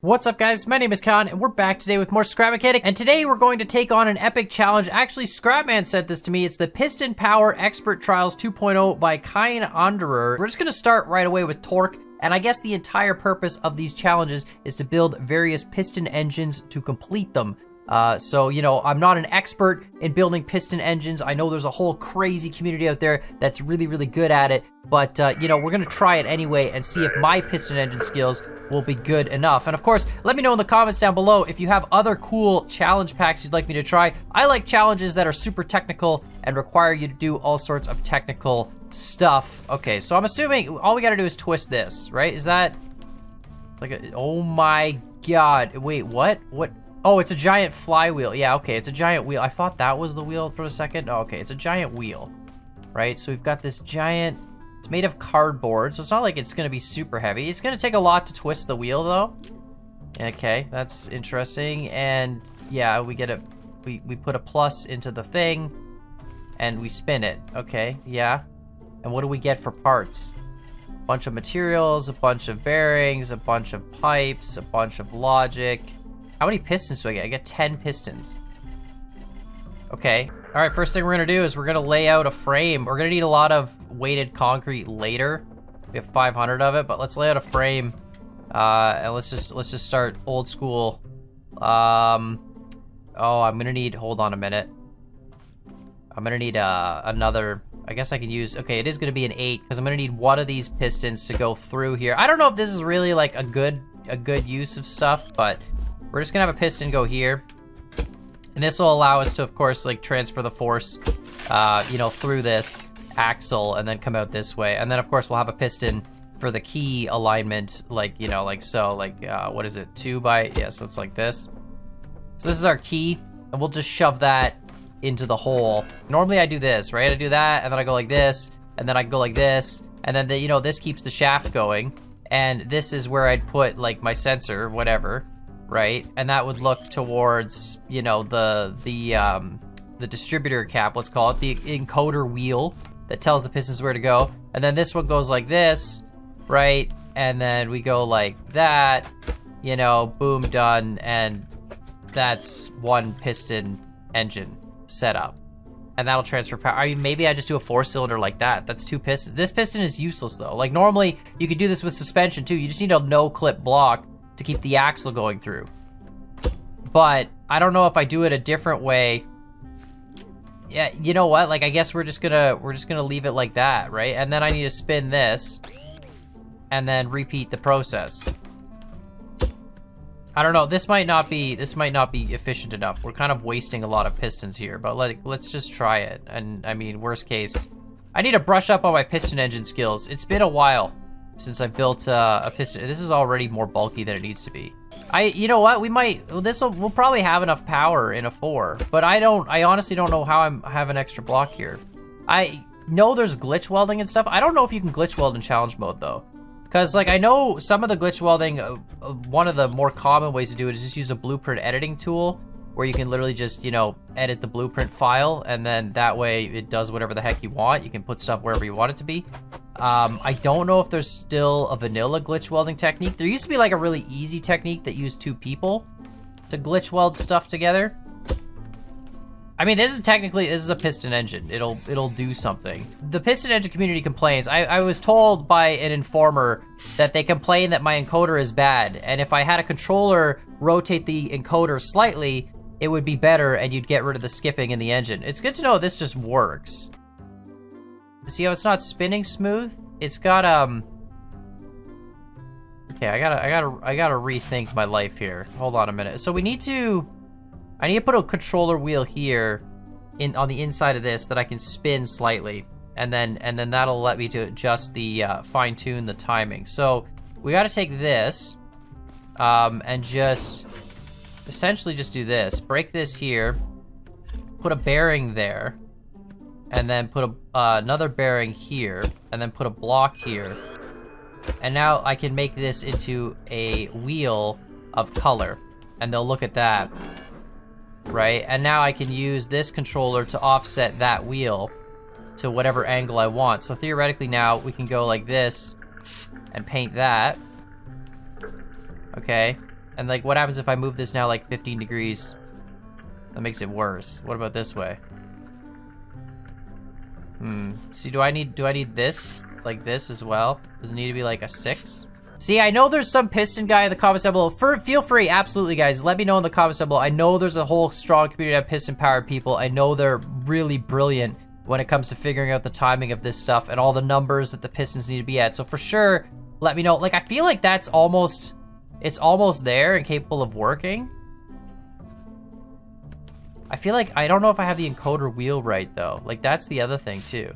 What's up, guys? My name is Khan, and we're back today with more Scrap Mechanic, and today we're going to take on an epic challenge. Actually, Scrapman sent this to me. It's the Piston Power Expert Trials 2.0 by Kine Onderer. We're just going to start right away with torque, and I guess the entire purpose of these challenges is to build various piston engines to complete them. So, you know, I'm not an expert in building piston engines. I know there's a whole crazy community out there that's really, really good at it, but, you know, we're going to try it anyway and see if my piston engine skills will be good enough. And of course, let me know in the comments down below if you have other cool challenge packs you'd like me to try. I like challenges that are super technical and require you to do all sorts of technical stuff. Okay, so I'm assuming all we gotta do is twist this, right? Is that like a, oh my god, wait, what? What? Oh, it's a giant flywheel. Yeah, okay, it's a giant wheel. I thought that was the wheel for a second. Oh, okay, it's a giant wheel, right? So we've got this giant, it's made of cardboard, so it's not like it's gonna be super heavy. It's gonna take a lot to twist the wheel though. Okay, that's interesting. And yeah, we get we put a plus into the thing and we spin it. Okay, yeah. And what do we get for parts? A bunch of materials, a bunch of bearings, a bunch of pipes, a bunch of logic. How many pistons do I get? I get 10 pistons. Okay. All right, first thing we're gonna do is we're gonna lay out a frame. We're gonna need a lot of weighted concrete later. We have 500 of it, but let's lay out a frame. And let's just start old school. Oh, I'm gonna need, hold on a minute. I'm gonna need another, I guess I can use, okay, it is gonna be an 8, because I'm gonna need one of these pistons to go through here. I don't know if this is really like a good use of stuff, but we're just gonna have a piston go here. And this will allow us to, of course, like transfer the force, you know, through this axle and then come out this way. And then, of course, we'll have a piston for the key alignment, like, you know, like so, like, what is it, 2 by, yeah, so it's like this. So this is our key, and we'll just shove that into the hole. Normally I do this, right? I do that, and then I go like this, and then I go like this, and then, you know, this keeps the shaft going. And this is where I'd put, like, my sensor, whatever. Right, and that would look towards, you know, the distributor cap, let's call it, the encoder wheel that tells the pistons where to go. And then this one goes like this, right? And then we go like that, you know, boom, done. And that's one piston engine setup. And that'll transfer power. I mean, maybe I just do a 4-cylinder like that. That's 2 pistons. This piston is useless though. Like normally you could do this with suspension too. You just need a no-clip block to keep the axle going through. But I don't know if I do it a different way. Yeah, you know what? Like, I guess we're just gonna leave it like that, right? And then I need to spin this and then repeat the process. I don't know. This might not be efficient enough. We're kind of wasting a lot of pistons here, but let's just try it. And I mean, worst case, I need to brush up on my piston engine skills. It's been a while since I built a piston. This is already more bulky than it needs to be. You know what? We'll probably have enough power in a 4, but I honestly don't know how I have an extra block here. I know there's glitch welding and stuff. I don't know if you can glitch weld in challenge mode though. Cause like I know some of the glitch welding, one of the more common ways to do it is just use a blueprint editing tool where you can literally just, you know, edit the blueprint file, and then that way it does whatever the heck you want. You can put stuff wherever you want it to be. I don't know if there's still a vanilla glitch welding technique. There used to be like a really easy technique that used 2 people to glitch weld stuff together. I mean, this is a piston engine. It'll do something. The piston engine community complains. I was told by an informer that they complain that my encoder is bad, and if I had a controller rotate the encoder slightly, it would be better and you'd get rid of the skipping in the engine. It's good to know this just works. See how it's not spinning smooth? It's got okay, I gotta rethink my life here. Hold on a minute. So I need to put a controller wheel here on the inside of this that I can spin slightly, and then that'll let me to adjust the fine tune the timing. So we got to take this and just essentially just do this. Break this here, put a bearing there, and then put another bearing here, and then put a block here. And now I can make this into a wheel of color, and they'll look at that. Right, and now I can use this controller to offset that wheel to whatever angle I want. So theoretically now we can go like this and paint that. Okay, And like, what happens if I move this now like 15 degrees? That makes it worse. What about this way? See, do I need this? Like this as well? Does it need to be like a 6? See, I know there's some Piston guy in the comments down below. Feel free, absolutely, guys. Let me know in the comments down below. I know there's a whole strong community of Piston-powered people. I know they're really brilliant when it comes to figuring out the timing of this stuff and all the numbers that the pistons need to be at. So for sure, let me know. Like, I feel like it's almost there and capable of working. I feel like, I don't know if I have the encoder wheel right, though. Like, that's the other thing, too.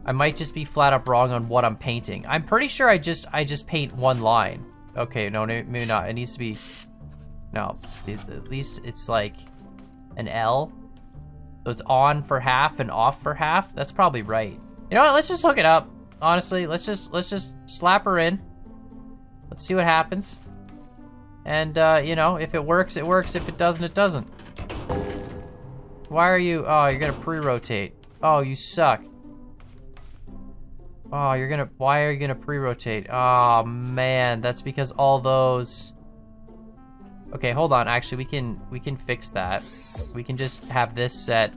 I might just be flat up wrong on what I'm painting. I'm pretty sure I just paint one line. Okay, no, maybe not. It needs to be, no, at least it's like an L. So it's on for half and off for half. That's probably right. You know what, let's just look it up. Honestly, let's just slap her in. Let's see what happens. And, you know, if it works, it works. If it doesn't, it doesn't. Why are you, oh, you're gonna pre-rotate. Oh, you suck. Oh, why are you gonna pre-rotate? Oh, man, that's because all those... Okay, hold on, actually, we can fix that. We can just have this set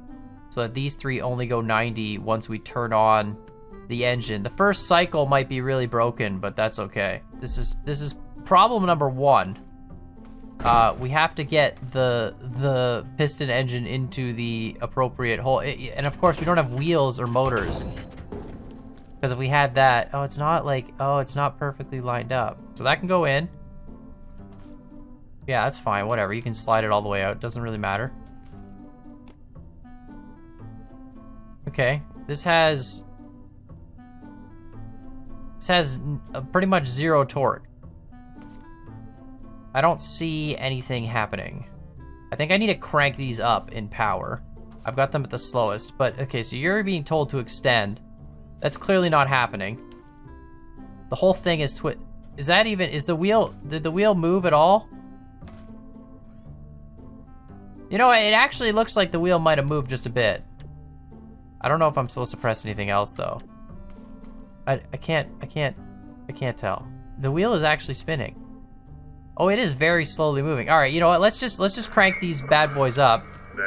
so that these 3 only go 90 once we turn on the engine. The first cycle might be really broken, but that's okay. This is problem number 1. We have to get the piston engine into the appropriate hole. And of course, we don't have wheels or motors. Because if we had that, oh, it's not perfectly lined up. So that can go in. Yeah, that's fine, whatever. You can slide it all the way out, doesn't really matter. Okay, this has pretty much 0 torque. I don't see anything happening. I think I need to crank these up in power. I've got them at the slowest, but okay, so you're being told to extend. That's clearly not happening. The whole thing is did the wheel move at all? You know, it actually looks like the wheel might have moved just a bit. I don't know if I'm supposed to press anything else though. I can't tell. The wheel is actually spinning. Oh, it is very slowly moving. All right, you know what? Let's just crank these bad boys up.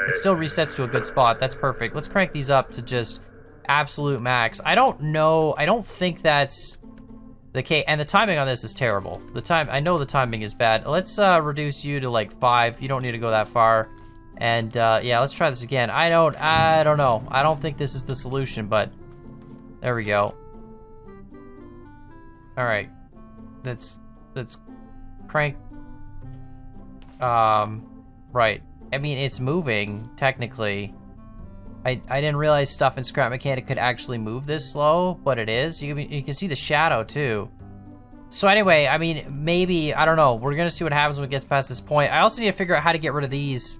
It still resets to a good spot. That's perfect. Let's crank these up to just absolute max. I don't know. I don't think that's the case. And the timing on this is terrible. I know the timing is bad. Let's reduce you to like 5. You don't need to go that far. And yeah, let's try this again. I don't know. I don't think this is the solution, but there we go. All right. Let's crank. Right. I mean, it's moving technically. I didn't realize stuff in Scrap Mechanic could actually move this slow, but it is. You can see the shadow too. So anyway, I mean, maybe, I don't know. We're gonna see what happens when it gets past this point. I also need to figure out how to get rid of these.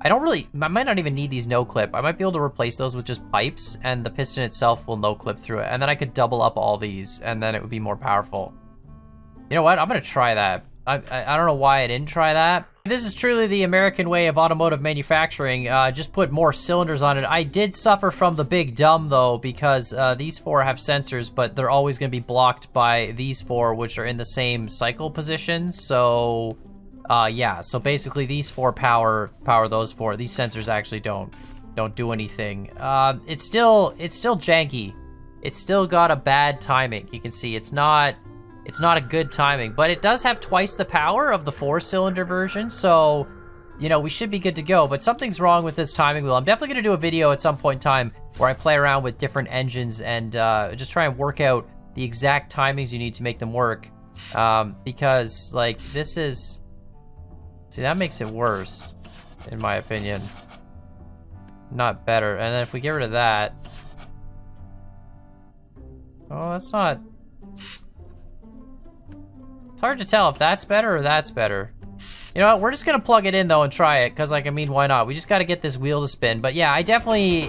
I might not even need these no-clip. I might be able to replace those with just pipes, and the piston itself will no-clip through it. And then I could double up all these, and then it would be more powerful. You know what? I'm gonna try that. I don't know why I didn't try that. This is truly the American way of automotive manufacturing. Just put more cylinders on it. I did suffer from the big dumb though, because these 4 have sensors, but they're always going to be blocked by these 4, which are in the same cycle position. So yeah, so basically these 4 power those 4. These sensors actually don't do anything. It's still janky. It's still got a bad timing. You can see it's not a good timing, but it does have twice the power of the 4-cylinder version, so, you know, we should be good to go, but something's wrong with this timing wheel. I'm definitely going to do a video at some point in time where I play around with different engines and just try and work out the exact timings you need to make them work, because, like, this is... See, that makes it worse, in my opinion. Not better. And then if we get rid of that... Oh, that's not... It's hard to tell if that's better or that's better. You know what? We're just gonna plug it in though and try it, cause like, I mean, why not? We just gotta get this wheel to spin. But yeah, I definitely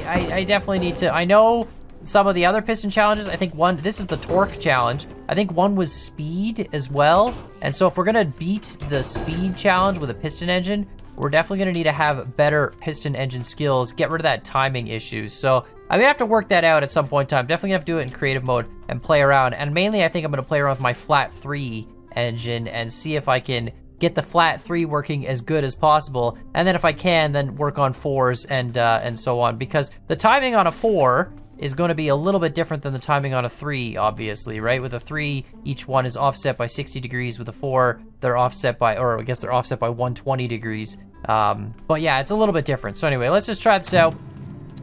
need to. I know some of the other piston challenges. I think this is the torque challenge. I think one was speed as well. And so if we're gonna beat the speed challenge with a piston engine, we're definitely gonna need to have better piston engine skills, get rid of that timing issue. So I'm gonna have to work that out at some point in time. Definitely gonna have to do it in creative mode and play around. And mainly I think I'm gonna play around with my flat 3 engine and see if I can get the flat 3 working as good as possible. And then if I can, then work on 4s and so on, because the timing on a 4 is going to be a little bit different than the timing on a 3, obviously, right? With a 3, each one is offset by 60 degrees. With a 4, they're offset by, or I guess they're offset by 120 degrees. But yeah, it's a little bit different. So anyway, let's just try this out.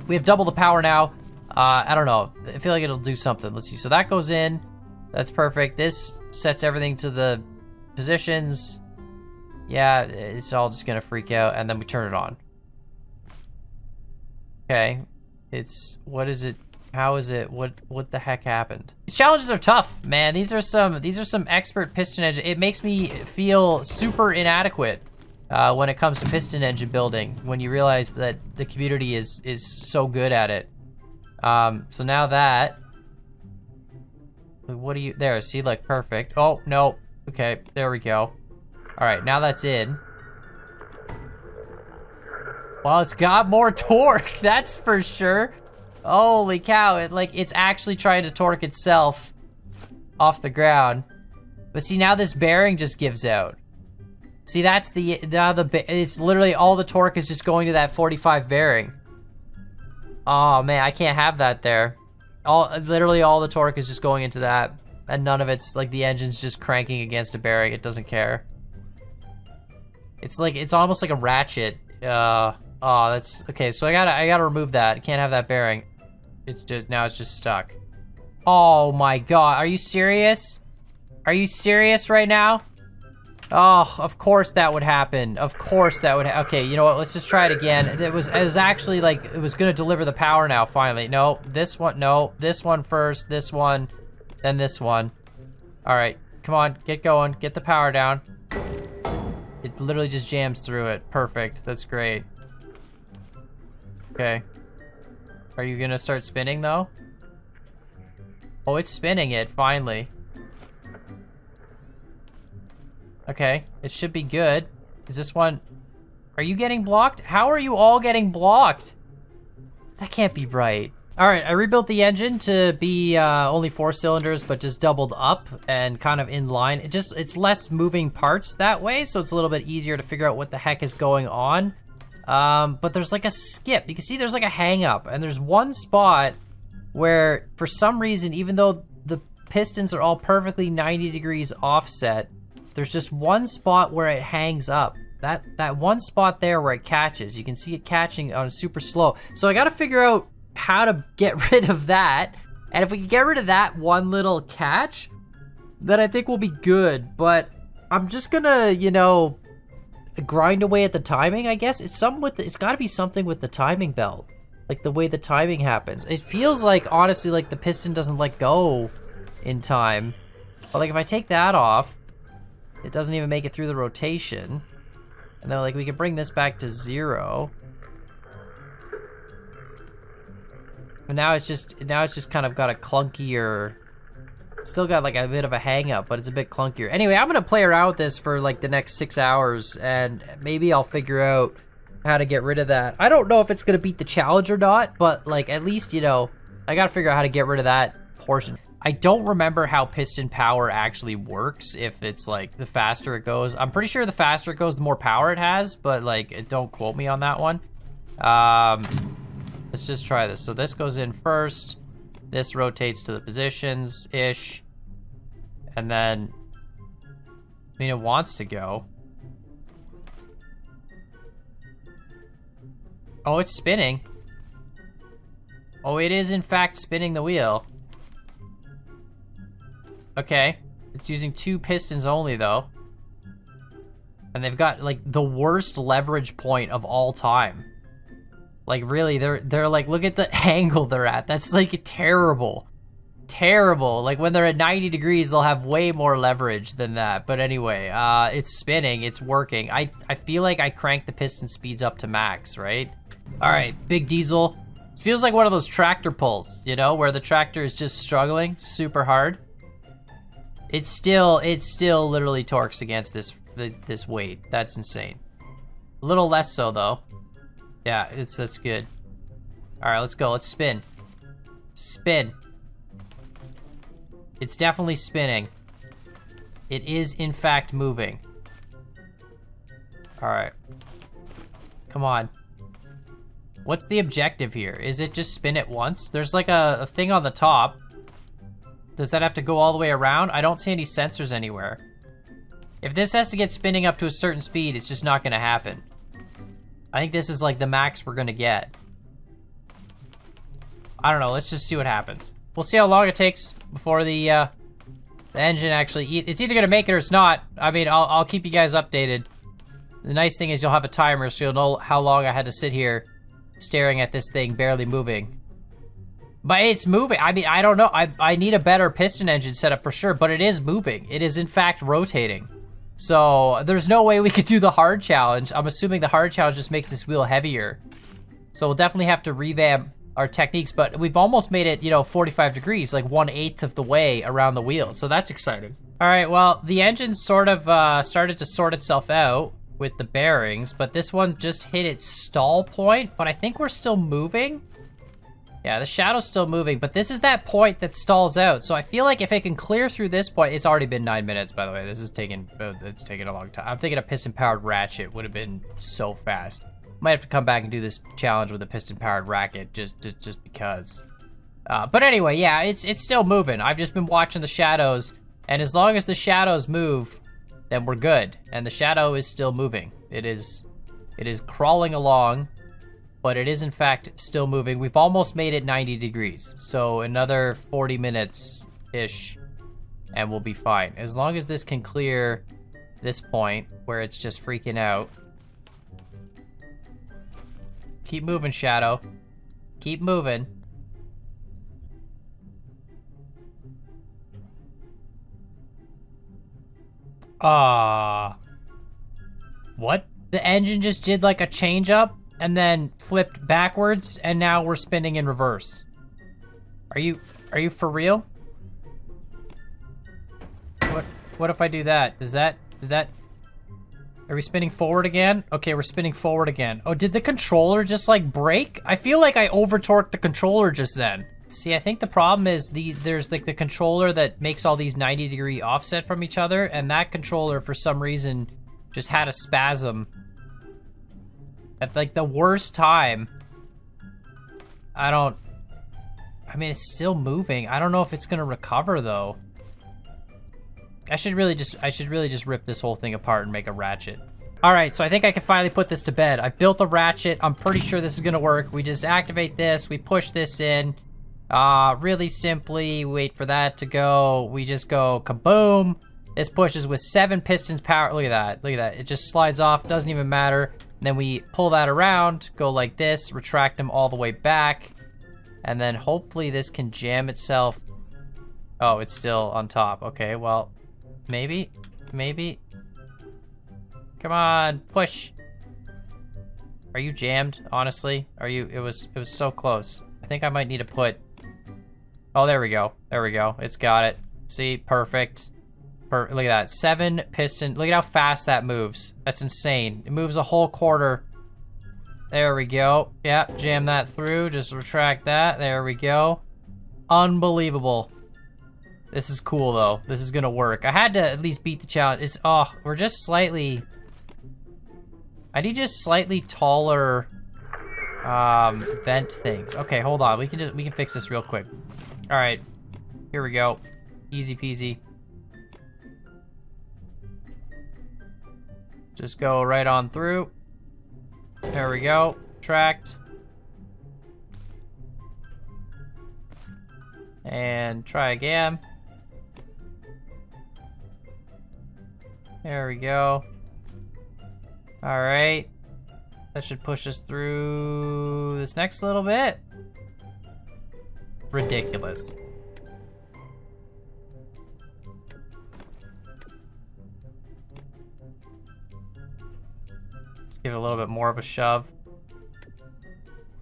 We have double the power now. I don't know. I feel like it'll do something. Let's see. So that goes in. That's perfect. This sets everything to the positions. Yeah, it's all just gonna freak out, and then we turn it on. Okay. What is it? How is it? What the heck happened? These challenges are tough, man. These are some expert piston engine. It makes me feel super inadequate when it comes to piston engine building, when you realize that the community is so good at it. So now that, what do you, there, see, like, perfect. Oh, no, okay, there we go. All right, now that's in. Well, it's got more torque, that's for sure. Holy cow, it's actually trying to torque itself off the ground. But see, now this bearing just gives out. See, that's it's literally all the torque is just going to that 45 bearing. Oh man, I can't have that there. Literally all the torque is just going into that, and none of it's, like, the engine's just cranking against a bearing. It doesn't care. It's almost like a ratchet. Oh, that's okay. So I gotta remove that. I can't have that bearing. It's just stuck. Oh my god, are you serious? Are you serious right now? Oh, of course that would happen. Of course that would. Okay, you know what? Let's just try it again. It was actually like it was gonna deliver the power now. Finally, no, this one, no, this one first, this one, then this one. All right, come on, get going, get the power down. It literally just jams through it. Perfect. That's great. Okay. Are you gonna start spinning though? Oh, it's spinning it finally. Okay, it should be good. Is this one... Are you getting blocked? How are you all getting blocked? That can't be right. All right, I rebuilt the engine to be only 4 cylinders, but just doubled up and kind of in line. It's less moving parts that way, so it's a little bit easier to figure out what the heck is going on. But there's like a skip. You can see there's like a hang up, and there's one spot where for some reason, even though the pistons are all perfectly 90 degrees offset, there's just one spot where it hangs up. That one spot there where it catches. You can see it catching on super slow. So I gotta figure out how to get rid of that. And if we can get rid of that one little catch, then I think we'll be good. But I'm just gonna, you know, grind away at the timing, I guess. It's gotta be something with the timing belt. Like the way the timing happens. It feels like, honestly, like the piston doesn't let go in time. But like if I take that off, it doesn't even make it through the rotation. And then like we can bring this back to 0. But now it's just kind of got a clunkier, still got like a bit of a hang up, but it's a bit clunkier. Anyway, I'm gonna play around with this for like the next 6 hours, and maybe I'll figure out how to get rid of that. I don't know if it's gonna beat the challenge or not, but like at least, you know, I gotta figure out how to get rid of that portion. I don't remember how piston power actually works, if it's like the faster it goes. I'm pretty sure the faster it goes, the more power it has, but like don't quote me on that one. Let's just try this. So this goes in first, this rotates to the positions-ish, and then, I mean, it wants to go. Oh, it's spinning. Oh, it is in fact spinning the wheel. Okay, it's using 2 pistons only though. And they've got like the worst leverage point of all time. Like really, they're like, look at the angle they're at. That's like terrible. Terrible. Like when they're at 90 degrees, they'll have way more leverage than that. But anyway, it's spinning, it's working. I feel like I cranked the piston speeds up to max, right? All right, big diesel. This feels like one of those tractor pulls, you know, where the tractor is just struggling super hard. It still literally torques against this weight. That's insane. A little less so though. Yeah, that's good. All right, let's go. Let's spin. Spin. It's definitely spinning. It is in fact moving. All right. Come on. What's the objective here? Is it just spin it once? There's like a thing on the top. Does that have to go all the way around? I don't see any sensors anywhere. If this has to get spinning up to a certain speed, it's just not gonna happen. I think this is like the max we're gonna get. I don't know, let's just see what happens. We'll see how long it takes before the engine actually it's either gonna make it or it's not. I mean, I'll keep you guys updated. The nice thing is you'll have a timer, so you'll know how long I had to sit here staring at this thing barely moving. But it's moving. I mean, I don't know. I need a better piston engine setup for sure, but it is moving. It is in fact rotating. So there's no way we could do the hard challenge. I'm assuming the hard challenge just makes this wheel heavier. So we'll definitely have to revamp our techniques, but we've almost made it, you know, 45 degrees, like 1/8 of the way around the wheel. So that's exciting. All right, well, the engine sort of started to sort itself out with the bearings, but this one just hit its stall point, but I think we're still moving. Yeah, the shadow's still moving, but this is that point that stalls out. So I feel like if it can clear through this point, it's already been 9 minutes, by the way. This is taking, it's taking a long time. I'm thinking a piston-powered ratchet would have been so fast. Might have to come back and do this challenge with a piston-powered racket just because. But anyway, yeah, it's still moving. I've just been watching the shadows, and as long as the shadows move, then we're good. And the shadow is still moving. It is crawling along, but it is in fact still moving. We've almost made it 90 degrees. So another 40 minutes-ish, and we'll be fine. As long as this can clear this point where it's just freaking out. Keep moving, Shadow. Keep moving. What? The engine just did like a change up and then flipped backwards, and now we're spinning in reverse. Are you for real? What if I do that? Did that are we spinning forward again? Okay, we're spinning forward again. Oh, did the controller just like break? I feel like I over-torqued the controller just then. See, I think the problem is there's like the controller that makes all these 90-degree offset from each other, and that controller for some reason just had a spasm at like the worst time. I mean, it's still moving. I don't know if it's gonna recover though. I should really just rip this whole thing apart and make a ratchet. All right, so I think I can finally put this to bed. I built a ratchet. I'm pretty sure this is gonna work. We just activate this, we push this in. Really simply, wait for that to go. We just go kaboom. This pushes with 7 pistons power. Look at that, look at that. It just slides off, doesn't even matter. And then we pull that around, go like this, retract them all the way back. And then hopefully this can jam itself. Oh, it's still on top. Okay, well, maybe. Come on, push. Are you jammed, honestly? Are you, it was so close. I think I might need to put, oh, there we go. It's got it. See, perfect. Look at that, 7 piston. Look at how fast that moves. That's insane. It moves a whole quarter. There we go. Yeah, jam that through, just retract that. There we go. Unbelievable. This is cool though. This is gonna work. I had to at least beat the challenge. We're just slightly, I need just slightly taller vent things. Okay, hold on. We can fix this real quick. All right, here we go. Easy peasy. Just go right on through. There we go. Tracked. And try again. There we go. All right. That should push us through this next little bit. Ridiculous. Let's give it a little bit more of a shove.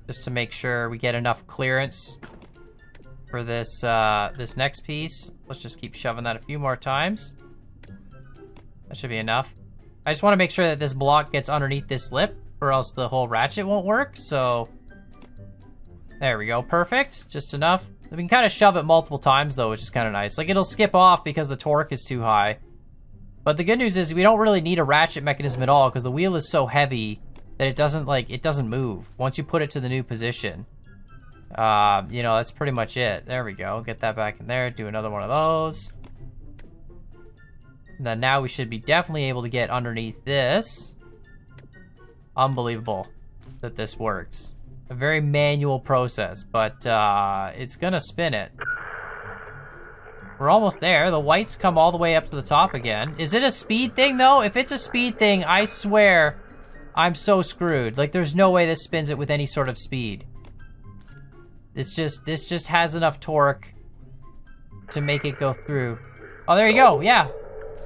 Just to make sure we get enough clearance for this this next piece. Let's just keep shoving that a few more times. That should be enough. I just want to make sure that this block gets underneath this lip, or else the whole ratchet won't work. So there we go, perfect, just enough. We can kind of shove it multiple times though, which is kind of nice. Like, it'll skip off because the torque is too high, But the good news is we don't really need a ratchet mechanism at all because the wheel is so heavy that it doesn't move once you put it to the new position. You know, that's pretty much it. There we go. Get that back in there. Do another one of those. And then now we should be definitely able to get underneath this. Unbelievable that this works. A very manual process, but it's gonna spin it. We're almost there. The whites come all the way up to the top again. Is it a speed thing though? If it's a speed thing, I swear I'm so screwed. Like there's no way this spins it with any sort of speed. This just has enough torque to make it go through. Oh, there you go. Yeah.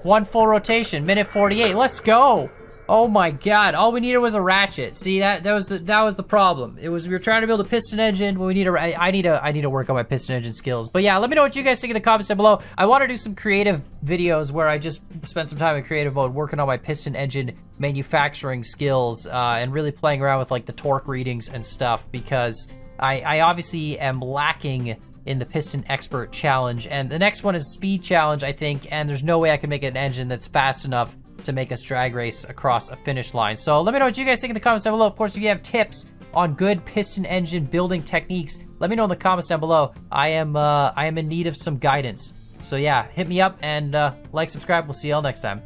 1 full rotation, minute 48. Let's go. Oh my god. All we needed was a ratchet. See, that was the problem. We were trying to build a piston engine, but I need to work on my piston engine skills. But yeah, let me know what you guys think in the comments down below. I want to do some creative videos where I just spend some time in creative mode working on my piston engine manufacturing skills and really playing around with like the torque readings and stuff, because I obviously am lacking in the Piston Expert Challenge, and the next one is Speed Challenge, I think, and there's no way I can make an engine that's fast enough to make us drag race across a finish line. So let me know what you guys think in the comments down below. Of course, if you have tips on good piston engine building techniques, let me know in the comments down below. I am in need of some guidance. So yeah, hit me up and like, subscribe. We'll see y'all next time.